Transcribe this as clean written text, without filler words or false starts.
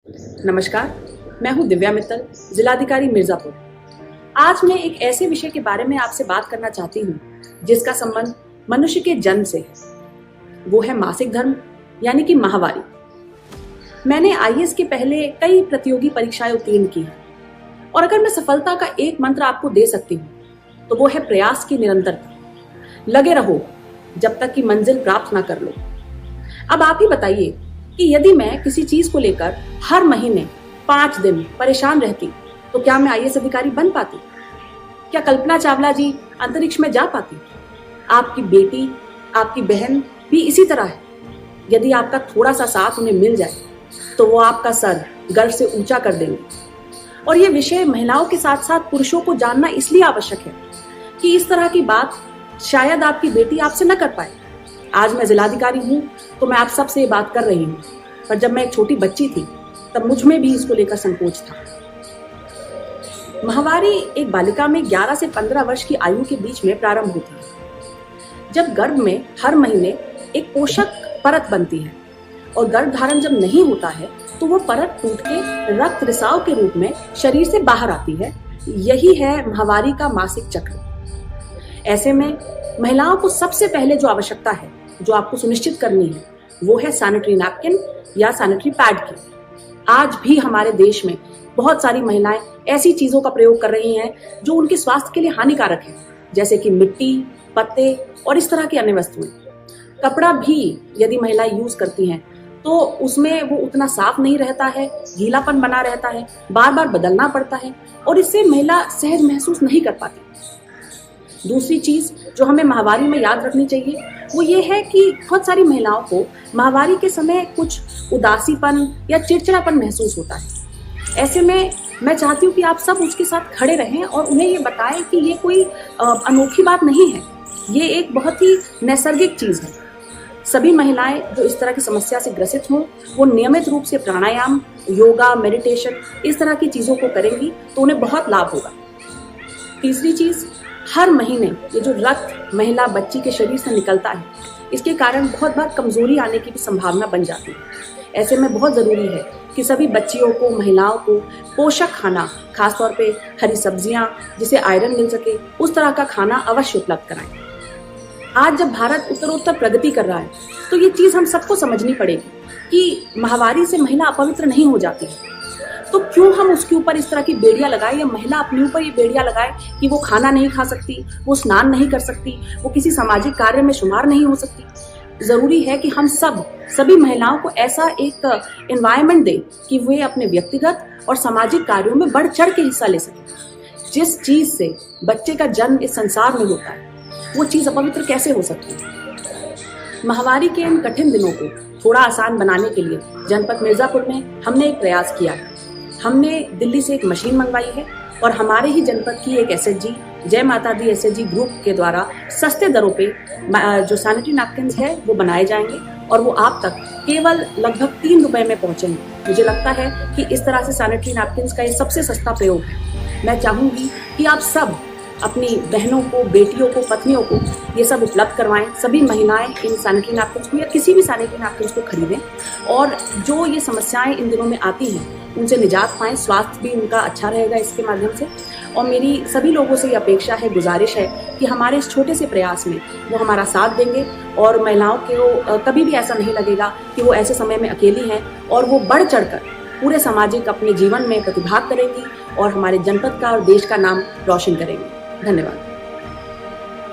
नमस्कार, मैं हूं दिव्या मित्तल, जिलाधिकारी मिर्जापुर। आज मैं एक ऐसे विषय के बारे में आपसे बात करना चाहती हूं जिसका संबंध मनुष्य के जन्म से है। वो है मासिक धर्म यानी कि माहवारी। मैंने आईएएस के पहले कई प्रतियोगी परीक्षाएं उत्तीर्ण की हैं और अगर मैं सफलता का एक मंत्र आपको दे सकती हूँ तो वो है प्रयास की निरंतरता। लगे रहो जब तक कि मंजिल प्राप्त ना कर लो। अब आप ही बताइए कि यदि मैं किसी चीज को लेकर हर महीने 5 दिन परेशान रहती तो क्या मैं आईएएस अधिकारी बन पाती? क्या कल्पना चावला जी अंतरिक्ष में जा पाती? आपकी बेटी, आपकी बहन भी इसी तरह है। यदि आपका थोड़ा सा साथ उन्हें मिल जाए तो वो आपका सर गर्व से ऊंचा कर देंगे। और ये विषय महिलाओं के साथ साथ पुरुषों को जानना इसलिए आवश्यक है कि इस तरह की बात शायद आपकी बेटी आपसे न कर पाए। आज मैं जिलाधिकारी हूँ तो मैं आप सबसे ये बात कर रही हूँ, पर जब मैं एक छोटी बच्ची थी तब मुझ में भी इसको लेकर संकोच था। माहवारी एक बालिका में 11 से 15 वर्ष की आयु के बीच में प्रारंभ होती है, जब गर्भ में हर महीने एक पोषक परत बनती है और गर्भ धारण जब नहीं होता है तो वो परत टूट के रक्त रिसाव के रूप में शरीर से बाहर आती है। यही है माहवारी का मासिक चक्र। ऐसे में महिलाओं को सबसे पहले जो आवश्यकता है, जो आपको सुनिश्चित करनी है, वो है सैनिटरी नैपकिन या सैनिटरी पैड की। आज भी हमारे देश में बहुत सारी महिलाएं ऐसी चीजों का प्रयोग कर रही हैं जो उनके स्वास्थ्य के लिए हानिकारक है, जैसे कि मिट्टी, पत्ते और इस तरह की अन्य वस्तुएं। कपड़ा भी यदि महिलाएं यूज करती हैं तो उसमें वो उतना साफ नहीं रहता है, गीलापन बना रहता है, बार बार बदलना पड़ता है और इससे महिला सहज महसूस नहीं कर पाती। दूसरी चीज जो हमें माहवारी में याद रखनी चाहिए वो ये है कि बहुत सारी महिलाओं को माहवारी के समय कुछ उदासीपन या चिड़चिड़ापन महसूस होता है। ऐसे में मैं चाहती हूँ कि आप सब उसके साथ खड़े रहें और उन्हें ये बताएं कि ये कोई अनोखी बात नहीं है, ये एक बहुत ही नैसर्गिक चीज है। सभी महिलाएं जो इस तरह की समस्या से ग्रसित हों वो नियमित रूप से प्राणायाम, योगा, मेडिटेशन इस तरह की चीजों को करेंगी तो उन्हें बहुत लाभ होगा। तीसरी चीज, हर महीने ये जो रक्त महिला बच्ची के शरीर से निकलता है इसके कारण बहुत बार कमजोरी आने की भी संभावना बन जाती है। ऐसे में बहुत जरूरी है कि सभी बच्चियों को, महिलाओं को पोषक खाना, खासतौर पे हरी सब्जियां जिसे आयरन मिल सके, उस तरह का खाना अवश्य उपलब्ध कराएं। आज जब भारत उत्तरोत्तर प्रगति कर रहा है तो ये चीज हम सबको समझनी पड़ेगी कि माहवारी से महिला अपवित्र नहीं हो जाती है, तो क्यों हम उसके ऊपर इस तरह की बेड़ियां लगाए या महिला अपने ऊपर ये बेड़ियां लगाए कि वो खाना नहीं खा सकती, वो स्नान नहीं कर सकती, वो किसी सामाजिक कार्य में शुमार नहीं हो सकती। जरूरी है कि हम सभी महिलाओं को ऐसा एक एनवायरनमेंट दें कि वे अपने व्यक्तिगत और सामाजिक कार्यों में बढ़ चढ़ के हिस्सा ले सकें। जिस चीज से बच्चे का जन्म इस संसार में होता है वो चीज अपवित्र कैसे हो सकती है। माहवारी के इन कठिन दिनों को थोड़ा आसान बनाने के लिए जनपद मिर्जापुर में हमने एक प्रयास किया है। हमने दिल्ली से एक मशीन मंगवाई है और हमारे ही जनपद की एक एसएचजी, जय माता दी एसएचजी ग्रुप के द्वारा सस्ते दरों पे जो सैनिटरी नैपकिन है वो बनाए जाएंगे और वो आप तक केवल लगभग 3 रुपए में पहुंचेंगे। मुझे लगता है कि इस तरह से सैनिटरी नैपकिन का ये सबसे सस्ता प्रयोग है। मैं चाहूंगी कि आप सब अपनी बहनों को, बेटियों को, पत्नियों को ये सब उपलब्ध करवाएं। सभी महिलाएं इन सैनिटरी नैपकिन को या किसी भी सैनिटरी नैपकिन को खरीदें और जो ये समस्याएं इन दिनों में आती हैं उनसे निजात पाएं। स्वास्थ्य भी उनका अच्छा रहेगा इसके माध्यम से। और मेरी सभी लोगों से ये अपेक्षा है, गुजारिश है कि हमारे इस छोटे से प्रयास में वो हमारा साथ देंगे और महिलाओं को कभी भी ऐसा नहीं लगेगा कि वो ऐसे समय में अकेली हैं और वो बढ़ चढ़कर पूरे सामाजिक अपने जीवन में प्रतिभाग करेंगी और हमारे जनपद का और देश का नाम रोशन करेंगे। धन्यवाद।